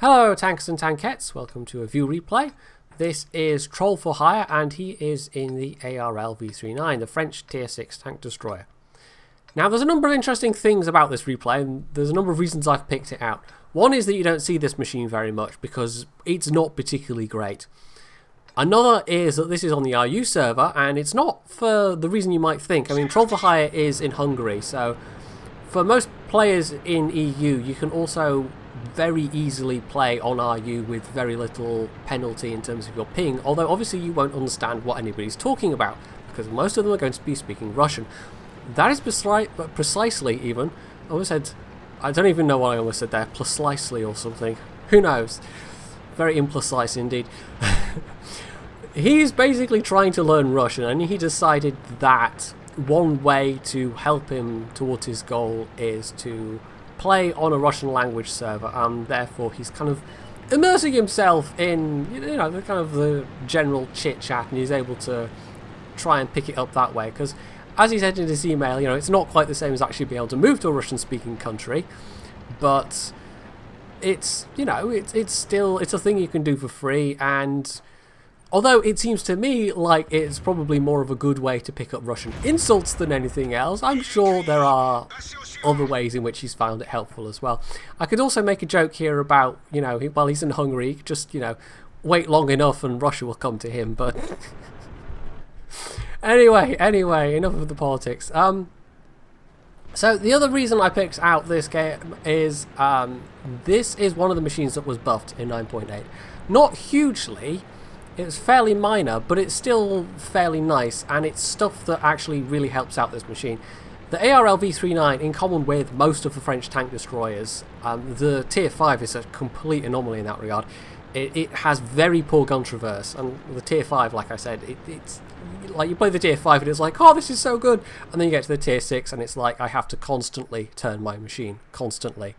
Hello tankers and tankettes, welcome to a view replay. This is Troll for Hire and he is in the ARL v39, the French tier 6 tank destroyer. Now there's a number of interesting things about this replay and there's a number of reasons I've picked it out. One is that you don't see this machine very much because it's not particularly great. Another is that this is on the RU server and it's not for the reason you might think. I mean, Troll for Hire is in Hungary, so for most players in EU you can also very easily play on RU with very little penalty in terms of your ping, although obviously you won't understand what anybody's talking about because most of them are going to be speaking Russian. That is precisely even, I almost said, I don't even know what I almost said there, precisely or something, who knows, very imprecise indeed. He's basically trying to learn Russian and he decided that one way to help him towards his goal is to play on a Russian language server, and therefore he's kind of immersing himself in, you know, the kind of the general chit chat, and he's able to try and pick it up that way. Because as he said in his email, you know, it's not quite the same as actually being able to move to a Russian-speaking country, but it's, you know, it's still, it's a thing you can do for free. And although it seems to me like it's probably more of a good way to pick up Russian insults than anything else, I'm sure there are other ways in which he's found it helpful as well. I could also make a joke here about, you know, while he's in Hungary, just, you know, wait long enough and Russia will come to him, but anyway, enough of the politics. So the other reason I picked out this game is this is one of the machines that was buffed in 9.8. Not hugely, it's fairly minor, but it's still fairly nice, and it's stuff that actually really helps out this machine. The ARL v39, in common with most of the French tank destroyers, the tier 5 is a complete anomaly in that regard. It has very poor gun traverse, and the tier 5, like I said, it's like you play the tier 5 and it's like, oh, this is so good, and then you get to the tier 6 and it's like, I have to constantly turn my machine, constantly.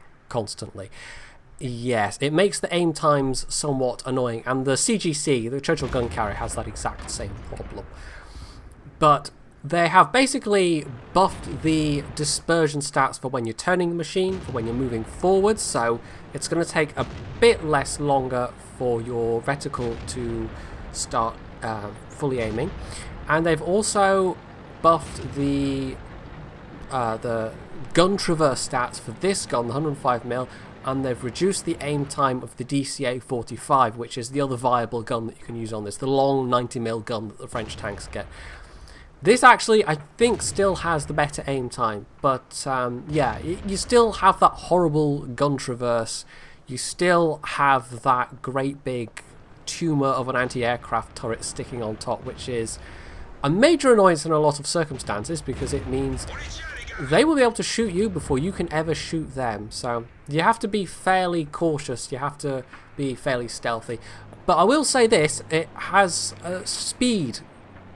Yes, it makes the aim times somewhat annoying, and the CGC, the Churchill gun carrier, has that exact same problem. But they have basically buffed the dispersion stats for when you're turning the machine, for when you're moving forwards, so it's going to take a bit less longer for your reticle to start fully aiming. And they've also buffed the gun traverse stats for this gun, the 105mm, and they've reduced the aim time of the DCA 45, which is the other viable gun that you can use on this, the long 90mm gun that the French tanks get. This actually, I think, still has the better aim time, but yeah, you still have that horrible gun traverse, you still have that great big tumour of an anti-aircraft turret sticking on top, which is a major annoyance in a lot of circumstances, because it means they will be able to shoot you before you can ever shoot them. So you have to be fairly cautious, you have to be fairly stealthy. But I will say this, it has speed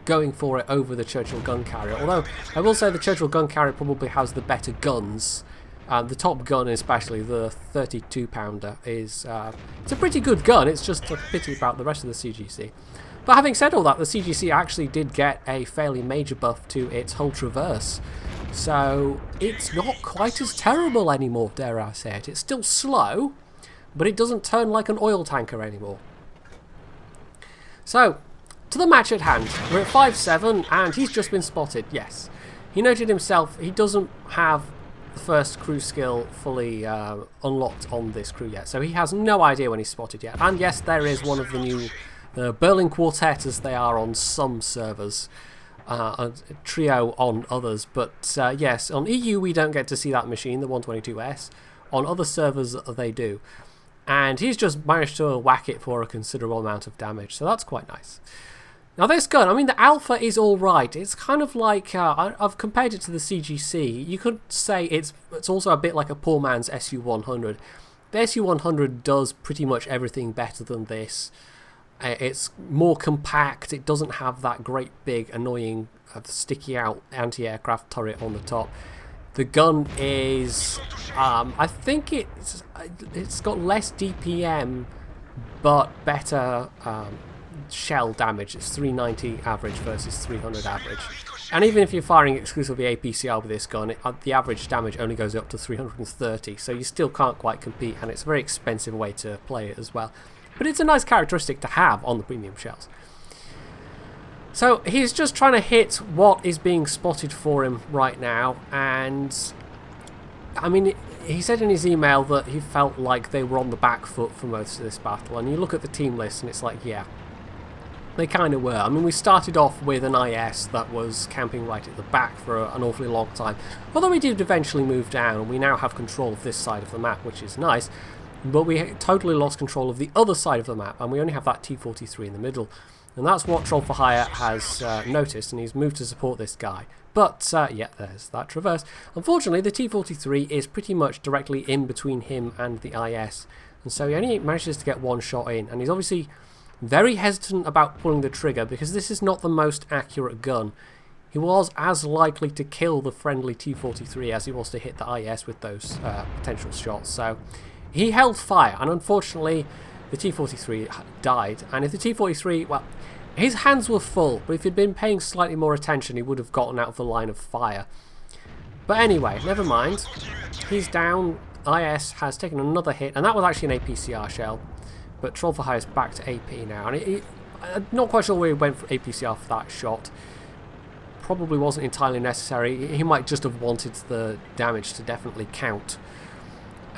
going for it over the Churchill gun carrier, although I will say the Churchill gun carrier probably has the better guns. The top gun, especially the 32 pounder, is it's a pretty good gun. It's just a pity about the rest of the CGC. But having said all that, the CGC actually did get a fairly major buff to its hull traverse, so it's not quite as terrible anymore, dare I say it. It's still slow, but it doesn't turn like an oil tanker anymore. So to the match at hand, we're at 5-7 and he's just been spotted. Yes, he noted himself he doesn't have the first crew skill fully unlocked on this crew yet, so he has no idea when he's spotted yet. And yes, there is one of the new Berlin Quartet, as they are on some servers, a trio on others, but yes, on EU we don't get to see that machine, the 122S. On other servers they do, and he's just managed to whack it for a considerable amount of damage, so that's quite nice. Now this gun, I mean, the Alpha is alright. It's kind of like, I've compared it to the CGC. You could say it's also a bit like a poor man's SU-100. The SU-100 does pretty much everything better than this. It's more compact, it doesn't have that great big annoying sticky out anti-aircraft turret on the top. The gun is, I think it's got less DPM but better shell damage. It's 390 average versus 300 average. And even if you're firing exclusively APCR with this gun, the average damage only goes up to 330, so you still can't quite compete, and it's a very expensive way to play it as well. But it's a nice characteristic to have on the premium shells. So he's just trying to hit what is being spotted for him right now, and I mean, he said in his email that he felt like they were on the back foot for most of this battle, and you look at the team list and it's like, yeah, they kind of were. I mean, we started off with an IS that was camping right at the back for an awfully long time, although we did eventually move down, and we now have control of this side of the map, which is nice, but we totally lost control of the other side of the map, and we only have that T-43 in the middle. And that's what Troll for Hire has noticed, and he's moved to support this guy. But, yeah, there's that traverse. Unfortunately, the T-43 is pretty much directly in between him and the IS, and so he only manages to get one shot in, and he's obviously very hesitant about pulling the trigger, because this is not the most accurate gun. He was as likely to kill the friendly T-43 as he was to hit the IS with those potential shots, so he held fire, and unfortunately the T-43 died. And if the T-43, well, his hands were full, but if he'd been paying slightly more attention, he would have gotten out of the line of fire. But anyway, never mind. He's down. IS has taken another hit, and that was actually an APCR shell. But Troll for Hire is back to AP now, and I'm not quite sure where he went for APCR for that shot. Probably wasn't entirely necessary. He might just have wanted the damage to definitely count.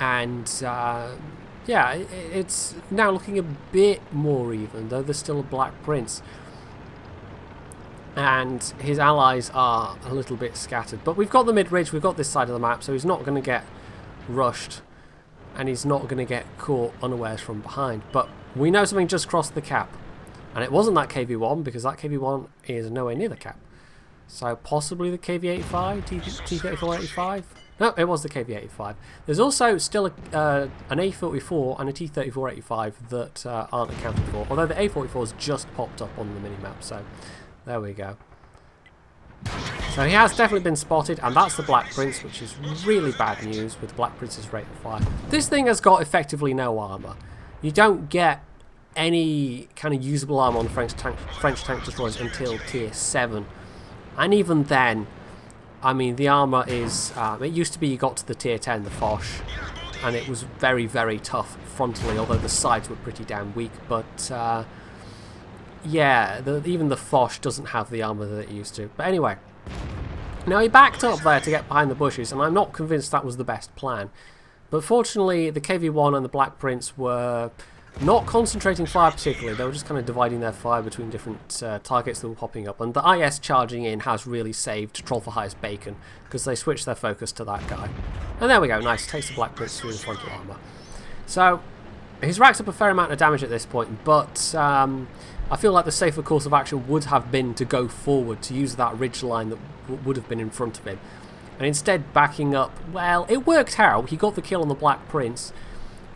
And yeah, it's now looking a bit more even, though there's still a Black Prince. And his allies are a little bit scattered. But we've got the mid-ridge, we've got this side of the map, so he's not going to get rushed. And he's not going to get caught unawares from behind. But we know something just crossed the cap. And it wasn't that KV-1, because that KV-1 is nowhere near the cap. So possibly the KV-85, T-34-85? No, it was the KV-85. There's also still an A-44 and a T-34-85 that aren't accounted for, although the A-44 has just popped up on the minimap, so there we go. So he has definitely been spotted, and that's the Black Prince, which is really bad news with the Black Prince's rate of fire. This thing has got effectively no armour. You don't get any kind of usable armour on the French tank destroyers until tier 7, and even then, I mean, the armour is, it used to be you got to the tier 10, the Foch, and it was very, very tough frontally, although the sides were pretty damn weak, but yeah, even the Foch doesn't have the armour that it used to. But anyway, now he backed up there to get behind the bushes, and I'm not convinced that was the best plan. But fortunately, the KV-1 and the Black Prince were not concentrating fire particularly. They were just kind of dividing their fire between different targets that were popping up, and the IS charging in has really saved Troll for Hire's bacon, because they switched their focus to that guy. And there we go, nice, takes the Black Prince through the frontal armour. So he's racked up a fair amount of damage at this point, but I feel like the safer course of action would have been to go forward, to use that ridge line that would have been in front of him. And instead backing up, well, it worked out. He got the kill on the Black Prince,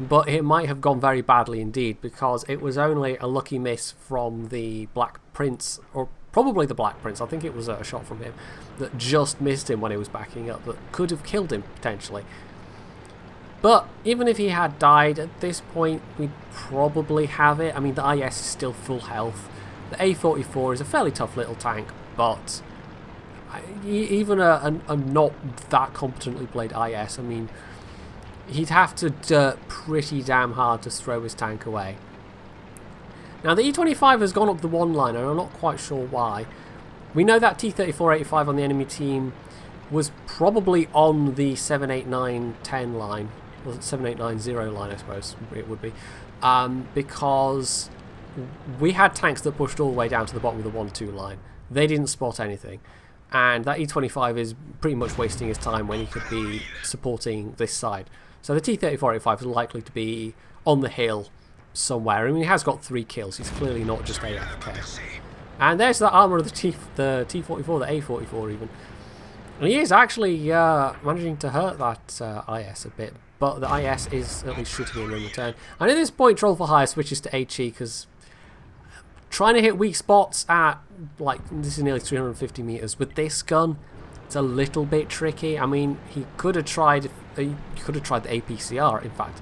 but it might have gone very badly indeed, because it was only a lucky miss from the Black Prince, or probably the Black Prince, I think it was a shot from him, that just missed him when he was backing up, that could have killed him, potentially. But even if he had died, at this point, we'd probably have it. I mean, the IS is still full health. The A-44 is a fairly tough little tank, but even a not that competently played IS, I mean, he'd have to dirt pretty damn hard to throw his tank away. Now, the E-25 has gone up the one line, and I'm not quite sure why. We know that T-34-85 on the enemy team was probably on the 789-10 line, or 789-0 line, I suppose it would be, because we had tanks that pushed all the way down to the bottom of the 1-2 line. They didn't spot anything, and that E-25 is pretty much wasting his time when he could be supporting this side. So the T-34-85 is likely to be on the hill somewhere. I mean, he has got 3 kills. He's clearly not just AFK. And there's the armour of the T-44, the A-44 even. And he is actually managing to hurt that IS a bit, but the IS is at least shooting him in return. And at this point, Troll for Hire switches to HE, because trying to hit weak spots at, like, this is nearly 350 meters with this gun, it's a little bit tricky. I mean, he could have tried the APCR, in fact,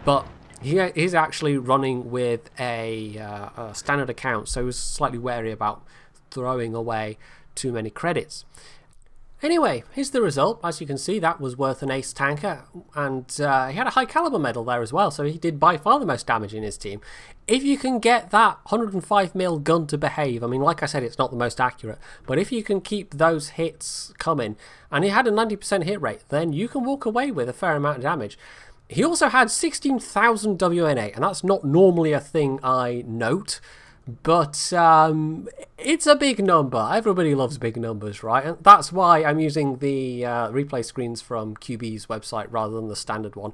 but He's actually running with a standard account, so he was slightly wary about throwing away too many credits. Anyway, here's the result. As you can see, that was worth an ace tanker, and he had a high caliber medal there as well, so he did by far the most damage in his team. If you can get that 105mm gun to behave, I mean, like I said, it's not the most accurate, but if you can keep those hits coming, and he had a 90% hit rate, then you can walk away with a fair amount of damage. He also had 16,000 WNA, and that's not normally a thing I note, but it's a big number. Everybody loves big numbers, right? And that's why I'm using the replay screens from QB's website rather than the standard one.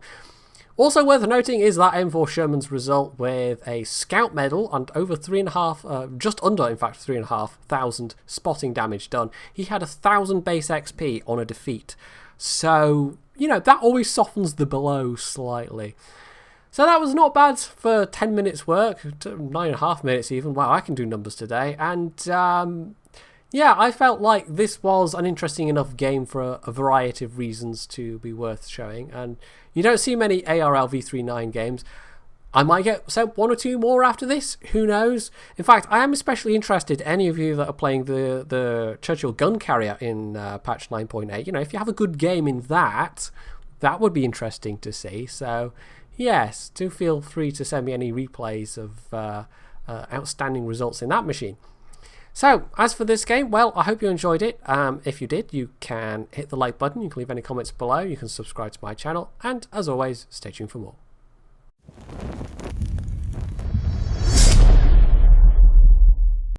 Also worth noting is that M4 Sherman's result with a scout medal and over 3.5, just under in fact 3,500 spotting damage done. He had 1,000 base XP on a defeat. So, you know, that always softens the blow slightly. So that was not bad for 10 minutes work, 9.5 minutes even. Wow, I can do numbers today. And yeah, I felt like this was an interesting enough game for a variety of reasons to be worth showing. And you don't see many ARL v39 games. I might get sent one or two more after this, who knows. In fact, I am especially interested, any of you that are playing the Churchill gun carrier in patch 9.8, you know, if you have a good game in that, that would be interesting to see. So yes, do feel free to send me any replays of outstanding results in that machine. So, as for this game, well, I hope you enjoyed it. If you did, you can hit the like button, you can leave any comments below, you can subscribe to my channel, and as always, stay tuned for more.